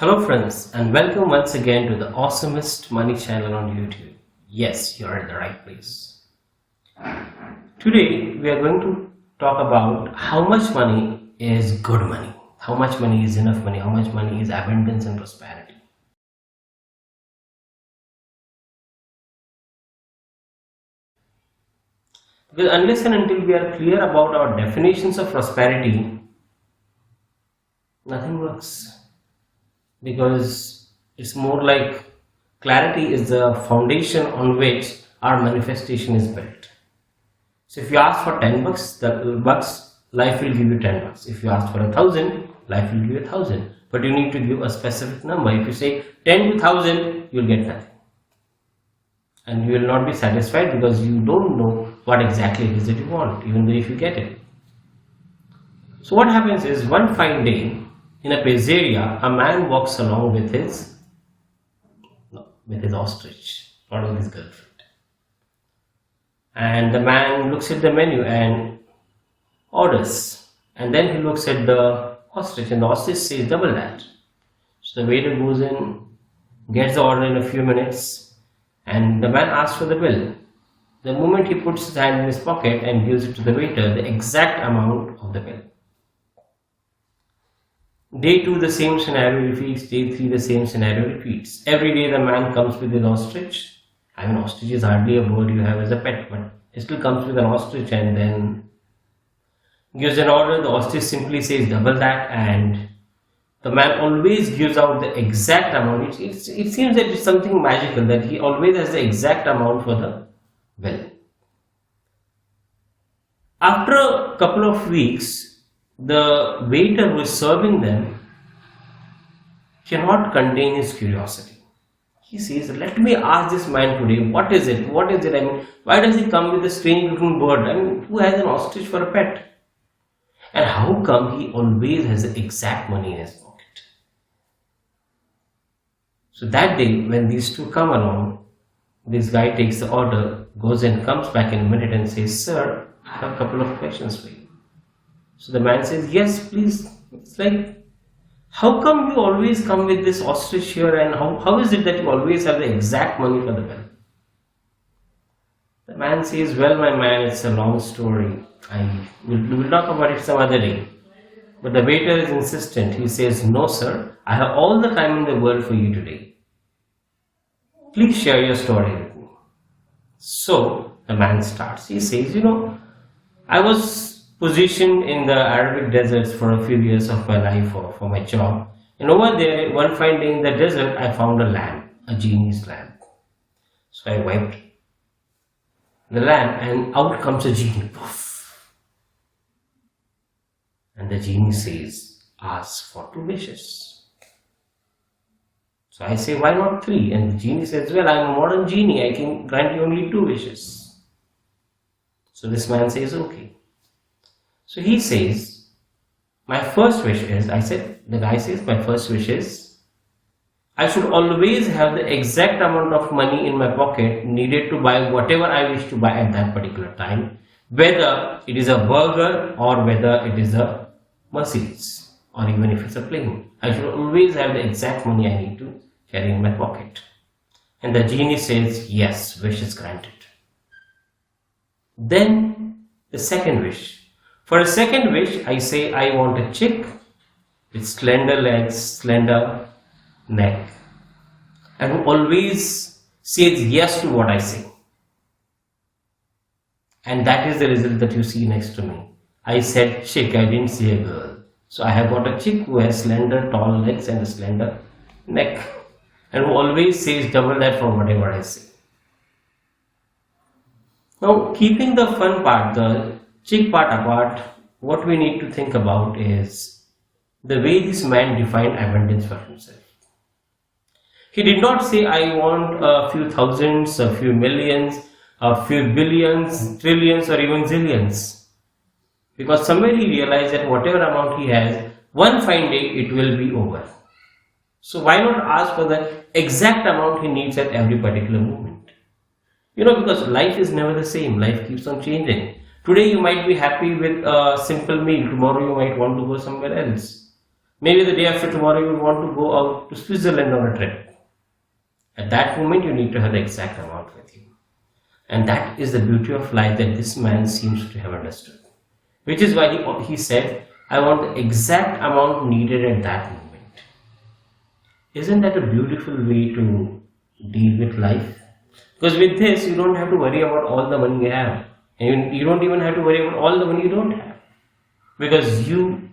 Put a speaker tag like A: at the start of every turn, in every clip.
A: Hello friends and welcome once again to the awesomest money channel on YouTube. Yes, you're in the right place. Today we are going to talk about how much money is good money, how much money is enough money, how much money is abundance and prosperity. Because unless and until we are clear about our definitions of prosperity, nothing works. Because it's more like clarity is the foundation on which our manifestation is built. So if you ask for 10 bucks, the bucks, life will give you 10 bucks. If you ask for 1,000, life will give you 1,000. But you need to give a specific number. If you say 10 to 1,000, you'll get nothing. And you will not be satisfied because you don't know what exactly it is that you want, even though if you get it. So what happens is, one fine day, in a pizzeria, a man walks along with his ostrich, not with his girlfriend. And the man looks at the menu and orders. And then he looks at the ostrich and the ostrich says double that. So the waiter goes in, gets the order in a few minutes, and the man asks for the bill. The moment he puts his hand in his pocket and gives it to the waiter, the exact amount of the bill. Day 2, the same scenario repeats. Day 3, the same scenario repeats. Every day the man comes with an ostrich. I mean, ostrich is hardly a bird you have as a pet, but he still comes with an ostrich and then gives an order. The ostrich simply says double that, and the man always gives out the exact amount. It seems that it's something magical, that he always has the exact amount for the bill. After a couple of weeks, the waiter who is serving them cannot contain his curiosity. He says, let me ask this man today, what is it? What is it? I mean, why does he come with a strange looking bird? I mean, who has an ostrich for a pet? And how come he always has the exact money in his pocket? So that day, when these two come along, this guy takes the order, goes and comes back in a minute and says, sir, I have a couple of questions for you. So the man says, yes, please. It's like, how come you always come with this ostrich here, and how is it that you always have the exact money for the bill? The man says, well, my man, it's a long story. We'll talk about it some other day. But the waiter is insistent. He says, no, sir, I have all the time in the world for you today. Please share your story with me. So the man starts. He says, I was positioned in the Arabic deserts for a few years of my life for my job. And over there, one fine day in the desert, I found a lamp, a genie's lamp. So I wiped the lamp and out comes a genie. Poof. And the genie says, ask for 2 wishes. So I say, why not 3? And the genie says, well, I'm a modern genie. I can grant you only 2 wishes. So this man says, okay. So he says, my first wish is, the guy says, my first wish is, I should always have the exact amount of money in my pocket needed to buy whatever I wish to buy at that particular time, whether it is a burger or whether it is a Mercedes, or even if it's a plane. I should always have the exact money I need to carry in my pocket. And the genie says, yes, wish is granted. Then the second wish. For a second wish, I say I want a chick with slender legs, slender neck, and who always says yes to what I say. And that is the result that you see next to me. I said chick, I didn't say a girl. So I have got a chick who has slender, tall legs and a slender neck, and who always says double that for whatever I say. Now, keeping the fun part, the chick part apart, what we need to think about is the way this man defined abundance for himself. He did not say, I want a few thousands, a few millions, a few billions, trillions, or even zillions. Because somewhere he realized that whatever amount he has, one fine day it will be over. So why not ask for the exact amount he needs at every particular moment? Because life is never the same. Life keeps on changing. Today you might be happy with a simple meal. Tomorrow you might want to go somewhere else. Maybe the day after tomorrow you want to go out to Switzerland on a trip. At that moment you need to have the exact amount with you. And that is the beauty of life that this man seems to have understood. Which is why he said, I want the exact amount needed at that moment. Isn't that a beautiful way to deal with life? Because with this, you don't have to worry about all the money you have. And you don't even have to worry about all the money you don't have. Because you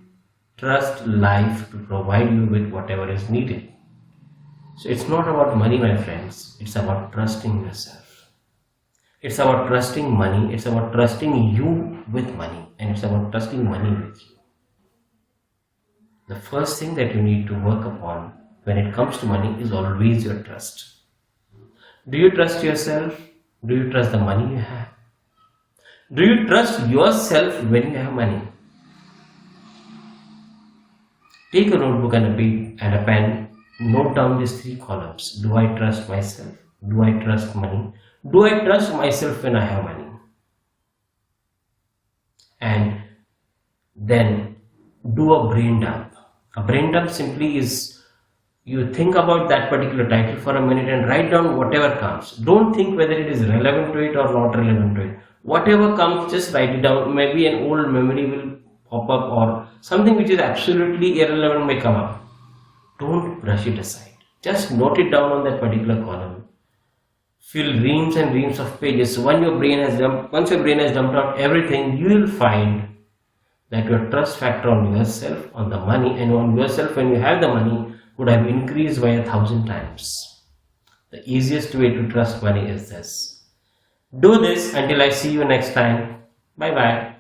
A: trust life to provide you with whatever is needed. So it's not about money, my friends. It's about trusting yourself. It's about trusting money. It's about trusting you with money. And it's about trusting money with you. The first thing that you need to work upon when it comes to money is always your trust. Do you trust yourself? Do you trust the money you have? Do you trust yourself when you have money? Take a notebook and a pen. Note down these 3 columns. Do I trust myself? Do I trust money? Do I trust myself when I have money? And then do a brain dump. A brain dump simply is you think about that particular title for a minute and write down whatever comes. Don't think whether it is relevant to it or not relevant to it. Whatever comes, just write it down. Maybe an old memory will pop up or something which is absolutely irrelevant may come up. Don't brush it aside. Just note it down on that particular column. Fill reams and reams of pages. So once your brain has dumped out everything, you will find that your trust factor on yourself, on the money, and on yourself when you have the money would have increased by 1,000 times. The easiest way to trust money is this. Do this until I see you next time. Bye bye.